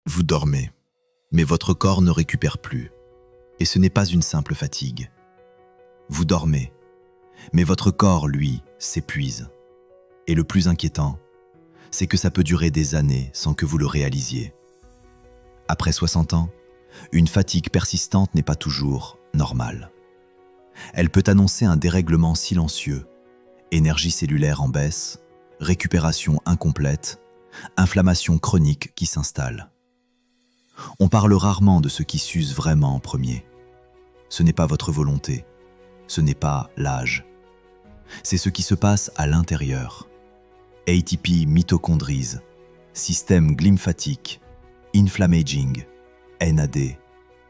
Vous dormez, mais votre corps ne récupère plus. Et ce n'est pas une simple fatigue. Vous dormez, mais votre corps, lui, s'épuise. Et le plus inquiétant, c'est que ça peut durer des années sans que vous le réalisiez. Après 60 ans, une fatigue persistante n'est pas toujours normale. Elle peut annoncer un dérèglement silencieux, énergie cellulaire en baisse, récupération incomplète, inflammation chronique qui s'installe. On parle rarement de ce qui s'use vraiment en premier. Ce n'est pas votre volonté, ce n'est pas l'âge. C'est ce qui se passe à l'intérieur. ATP mitochondries, système glymphatique, inflammaging, NAD,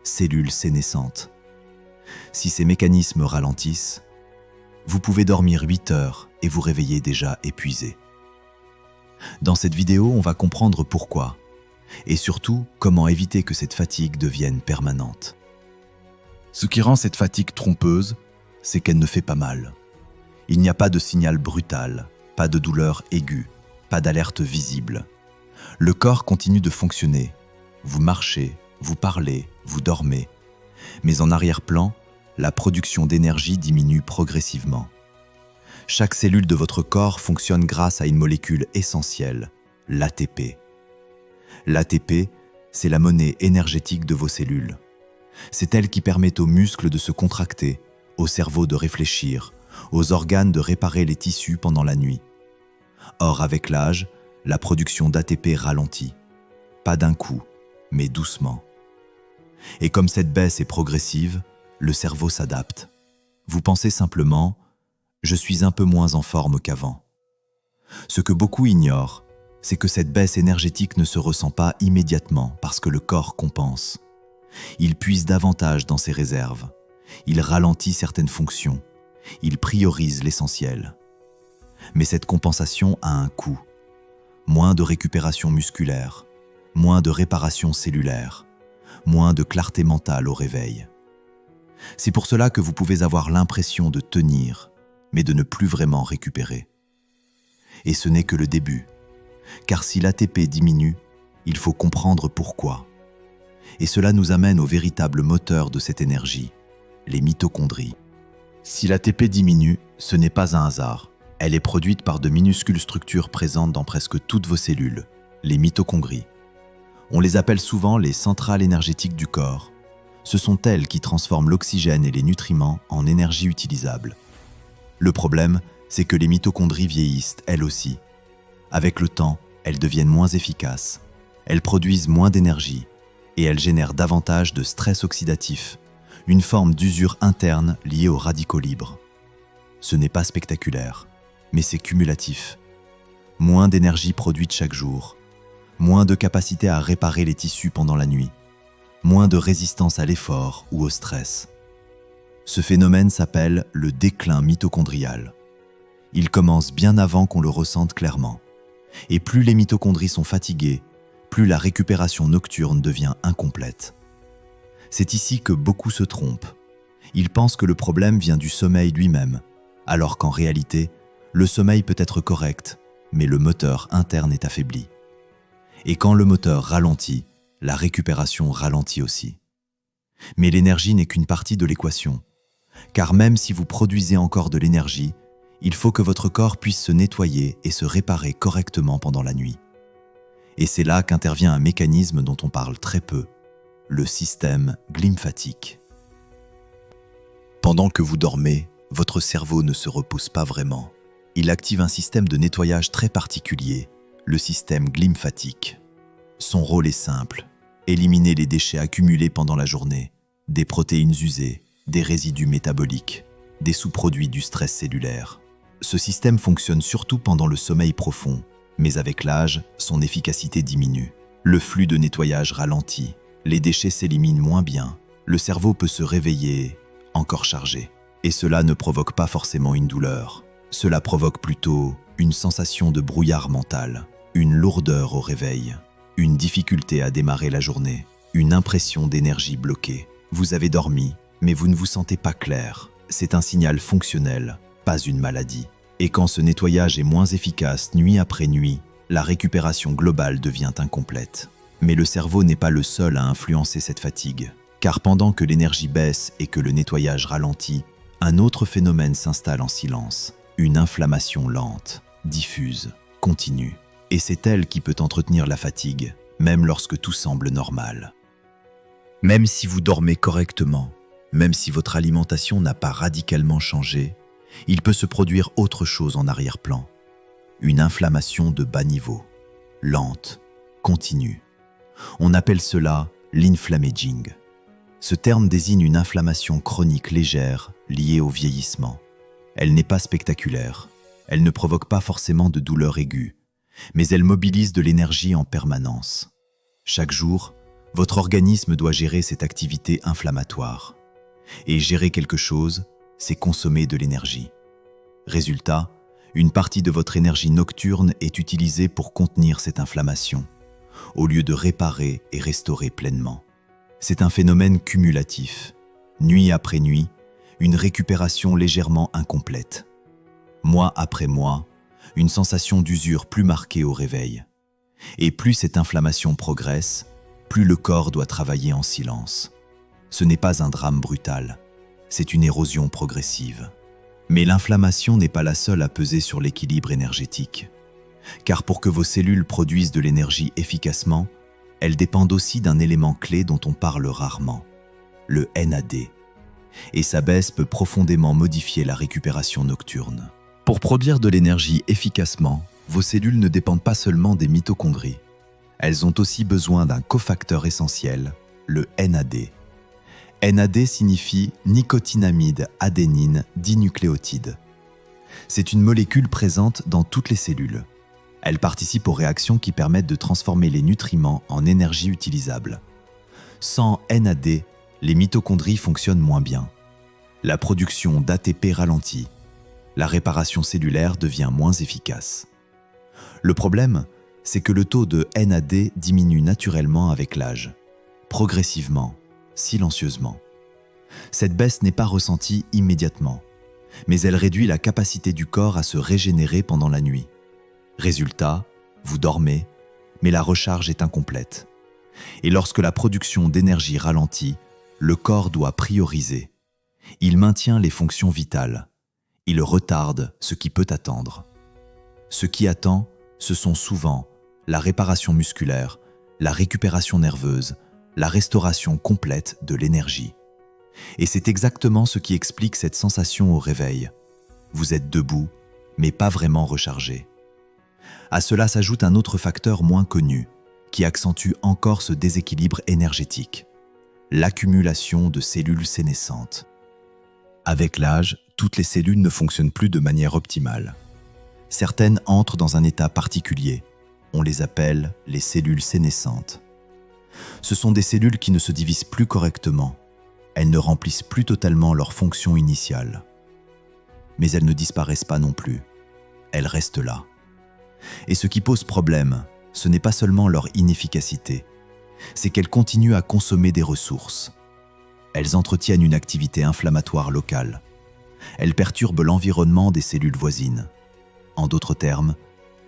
cellules sénescentes. Si ces mécanismes ralentissent, vous pouvez dormir 8 heures et vous réveiller déjà épuisé. Dans cette vidéo, on va comprendre pourquoi et surtout comment éviter que cette fatigue devienne permanente. Ce qui rend cette fatigue trompeuse, c'est qu'elle ne fait pas mal. Il n'y a pas de signal brutal, pas de douleur aiguë, pas d'alerte visible. Le corps continue de fonctionner. Vous marchez, vous parlez, vous dormez. Mais en arrière-plan, la production d'énergie diminue progressivement. Chaque cellule de votre corps fonctionne grâce à une molécule essentielle, l'ATP. L'ATP, c'est la monnaie énergétique de vos cellules. C'est elle qui permet aux muscles de se contracter, au cerveau de réfléchir, aux organes de réparer les tissus pendant la nuit. Or, avec l'âge, la production d'ATP ralentit. Pas d'un coup, mais doucement. Et comme cette baisse est progressive, le cerveau s'adapte. Vous pensez simplement « je suis un peu moins en forme qu'avant ». Ce que beaucoup ignorent, c'est que cette baisse énergétique ne se ressent pas immédiatement parce que le corps compense. Il puise davantage dans ses réserves. Il ralentit certaines fonctions. Il priorise l'essentiel. Mais cette compensation a un coût. Moins de récupération musculaire, moins de réparation cellulaire, moins de clarté mentale au réveil. C'est pour cela que vous pouvez avoir l'impression de tenir, mais de ne plus vraiment récupérer. Et ce n'est que le début. Car si l'ATP diminue, il faut comprendre pourquoi. Et cela nous amène au véritable moteur de cette énergie, les mitochondries. Si l'ATP diminue, ce n'est pas un hasard. Elle est produite par de minuscules structures présentes dans presque toutes vos cellules, les mitochondries. On les appelle souvent les centrales énergétiques du corps. Ce sont elles qui transforment l'oxygène et les nutriments en énergie utilisable. Le problème, c'est que les mitochondries vieillissent elles aussi. Avec le temps, elles deviennent moins efficaces, elles produisent moins d'énergie et elles génèrent davantage de stress oxydatif, une forme d'usure interne liée aux radicaux libres. Ce n'est pas spectaculaire, mais c'est cumulatif. Moins d'énergie produite chaque jour, moins de capacité à réparer les tissus pendant la nuit, moins de résistance à l'effort ou au stress. Ce phénomène s'appelle le déclin mitochondrial. Il commence bien avant qu'on le ressente clairement. Et plus les mitochondries sont fatiguées, plus la récupération nocturne devient incomplète. C'est ici que beaucoup se trompent. Ils pensent que le problème vient du sommeil lui-même, alors qu'en réalité, le sommeil peut être correct, mais le moteur interne est affaibli. Et quand le moteur ralentit, la récupération ralentit aussi. Mais l'énergie n'est qu'une partie de l'équation, car même si vous produisez encore de l'énergie, il faut que votre corps puisse se nettoyer et se réparer correctement pendant la nuit. Et c'est là qu'intervient un mécanisme dont on parle très peu, le système glymphatique. Pendant que vous dormez, votre cerveau ne se repose pas vraiment. Il active un système de nettoyage très particulier, le système glymphatique. Son rôle est simple, éliminer les déchets accumulés pendant la journée, des protéines usées, des résidus métaboliques, des sous-produits du stress cellulaire. Ce système fonctionne surtout pendant le sommeil profond, mais avec l'âge, son efficacité diminue. Le flux de nettoyage ralentit, les déchets s'éliminent moins bien, le cerveau peut se réveiller encore chargé. Et cela ne provoque pas forcément une douleur. Cela provoque plutôt une sensation de brouillard mental, une lourdeur au réveil, une difficulté à démarrer la journée, une impression d'énergie bloquée. Vous avez dormi, mais vous ne vous sentez pas clair. C'est un signal fonctionnel, pas une maladie. Et quand ce nettoyage est moins efficace nuit après nuit, la récupération globale devient incomplète. Mais le cerveau n'est pas le seul à influencer cette fatigue, car pendant que l'énergie baisse et que le nettoyage ralentit, un autre phénomène s'installe en silence, une inflammation lente, diffuse, continue. Et c'est elle qui peut entretenir la fatigue, même lorsque tout semble normal. Même si vous dormez correctement, même si votre alimentation n'a pas radicalement changé, il peut se produire autre chose en arrière-plan. Une inflammation de bas niveau, lente, continue. On appelle cela l'inflammaging. Ce terme désigne une inflammation chronique légère liée au vieillissement. Elle n'est pas spectaculaire, elle ne provoque pas forcément de douleur aiguë, mais elle mobilise de l'énergie en permanence. Chaque jour, votre organisme doit gérer cette activité inflammatoire. Et gérer quelque chose, c'est consommer de l'énergie. Résultat, une partie de votre énergie nocturne est utilisée pour contenir cette inflammation, au lieu de réparer et restaurer pleinement. C'est un phénomène cumulatif. Nuit après nuit, une récupération légèrement incomplète. Mois après mois, une sensation d'usure plus marquée au réveil. Et plus cette inflammation progresse, plus le corps doit travailler en silence. Ce n'est pas un drame brutal, c'est une érosion progressive. Mais l'inflammation n'est pas la seule à peser sur l'équilibre énergétique. Car pour que vos cellules produisent de l'énergie efficacement, elles dépendent aussi d'un élément clé dont on parle rarement, le NAD. Et sa baisse peut profondément modifier la récupération nocturne. Pour produire de l'énergie efficacement, vos cellules ne dépendent pas seulement des mitochondries. Elles ont aussi besoin d'un cofacteur essentiel, le NAD. NAD signifie nicotinamide adénine dinucléotide. C'est une molécule présente dans toutes les cellules. Elle participe aux réactions qui permettent de transformer les nutriments en énergie utilisable. Sans NAD, les mitochondries fonctionnent moins bien. La production d'ATP ralentit. La réparation cellulaire devient moins efficace. Le problème, c'est que le taux de NAD diminue naturellement avec l'âge, progressivement, silencieusement. Cette baisse n'est pas ressentie immédiatement, mais elle réduit la capacité du corps à se régénérer pendant la nuit. Résultat, vous dormez, mais la recharge est incomplète. Et lorsque la production d'énergie ralentit, le corps doit prioriser. Il maintient les fonctions vitales. Il retarde ce qui peut attendre. Ce qui attend, ce sont souvent la réparation musculaire, la récupération nerveuse, la restauration complète de l'énergie. Et c'est exactement ce qui explique cette sensation au réveil. Vous êtes debout, mais pas vraiment rechargé. À cela s'ajoute un autre facteur moins connu, qui accentue encore ce déséquilibre énergétique, l'accumulation de cellules sénescentes. Avec l'âge, toutes les cellules ne fonctionnent plus de manière optimale. Certaines entrent dans un état particulier. On les appelle les cellules sénescentes. Ce sont des cellules qui ne se divisent plus correctement. Elles ne remplissent plus totalement leur fonction initiale. Mais elles ne disparaissent pas non plus. Elles restent là. Et ce qui pose problème, ce n'est pas seulement leur inefficacité, c'est qu'elles continuent à consommer des ressources. Elles entretiennent une activité inflammatoire locale. Elles perturbent l'environnement des cellules voisines. En d'autres termes,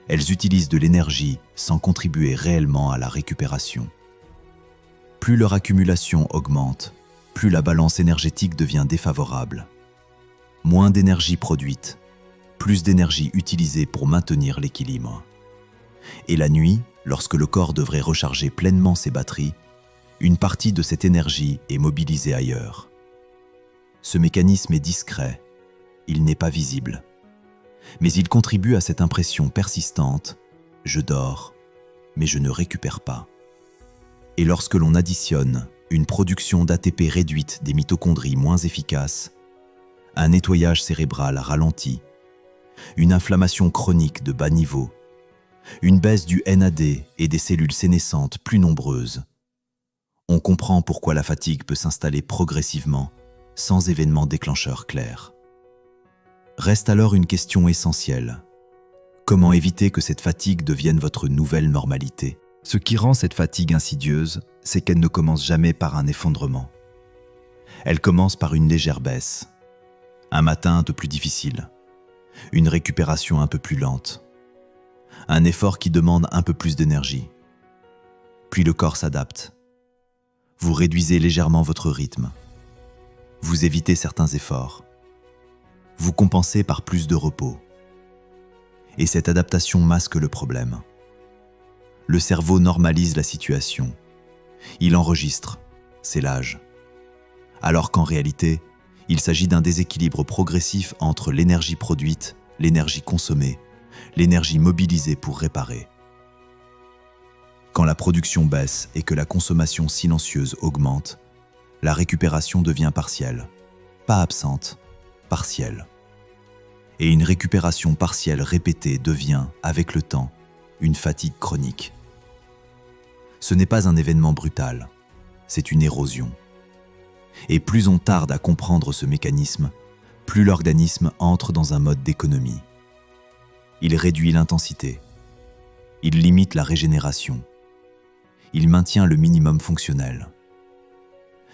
elles utilisent de l'énergie sans contribuer réellement à la récupération. Plus leur accumulation augmente, plus la balance énergétique devient défavorable. Moins d'énergie produite, plus d'énergie utilisée pour maintenir l'équilibre. Et la nuit, lorsque le corps devrait recharger pleinement ses batteries, une partie de cette énergie est mobilisée ailleurs. Ce mécanisme est discret, il n'est pas visible. Mais il contribue à cette impression persistante « je dors, mais je ne récupère pas ». Et lorsque l'on additionne une production d'ATP réduite des mitochondries moins efficaces, un nettoyage cérébral ralenti, une inflammation chronique de bas niveau, une baisse du NAD et des cellules sénescentes plus nombreuses, on comprend pourquoi la fatigue peut s'installer progressivement, sans événement déclencheur clair. Reste alors une question essentielle. Comment éviter que cette fatigue devienne votre nouvelle normalité ? Ce qui rend cette fatigue insidieuse, c'est qu'elle ne commence jamais par un effondrement. Elle commence par une légère baisse, un matin un peu plus difficile, une récupération un peu plus lente, un effort qui demande un peu plus d'énergie. Puis le corps s'adapte. Vous réduisez légèrement votre rythme. Vous évitez certains efforts. Vous compensez par plus de repos. Et cette adaptation masque le problème. Le cerveau normalise la situation. Il enregistre, c'est l'âge. Alors qu'en réalité, il s'agit d'un déséquilibre progressif entre l'énergie produite, l'énergie consommée, l'énergie mobilisée pour réparer. Quand la production baisse et que la consommation silencieuse augmente, la récupération devient partielle. Pas absente, partielle. Et une récupération partielle répétée devient, avec le temps, une fatigue chronique. Ce n'est pas un événement brutal, c'est une érosion. Et plus on tarde à comprendre ce mécanisme, plus l'organisme entre dans un mode d'économie. Il réduit l'intensité, il limite la régénération, il maintient le minimum fonctionnel.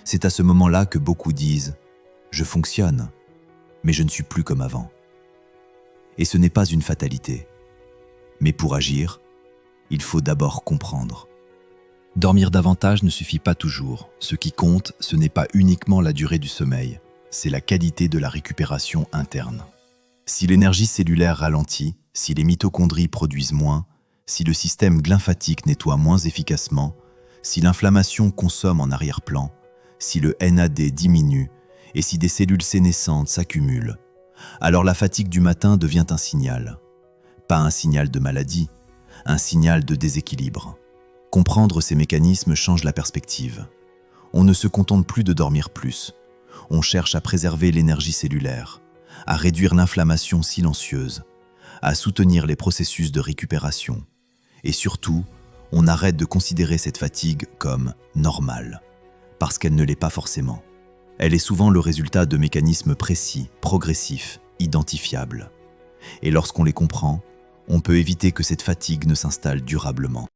C'est à ce moment-là que beaucoup disent « Je fonctionne, mais je ne suis plus comme avant ». Et ce n'est pas une fatalité. Mais pour agir, il faut d'abord comprendre. Dormir davantage ne suffit pas toujours. Ce qui compte, ce n'est pas uniquement la durée du sommeil, c'est la qualité de la récupération interne. Si l'énergie cellulaire ralentit, si les mitochondries produisent moins, si le système lymphatique nettoie moins efficacement, si l'inflammation consomme en arrière-plan, si le NAD diminue et si des cellules sénescentes s'accumulent, alors la fatigue du matin devient un signal. Pas un signal de maladie, un signal de déséquilibre. Comprendre ces mécanismes change la perspective. On ne se contente plus de dormir plus. On cherche à préserver l'énergie cellulaire, à réduire l'inflammation silencieuse, à soutenir les processus de récupération. Et surtout, on arrête de considérer cette fatigue comme normale, parce qu'elle ne l'est pas forcément. Elle est souvent le résultat de mécanismes précis, progressifs, identifiables. Et lorsqu'on les comprend, on peut éviter que cette fatigue ne s'installe durablement.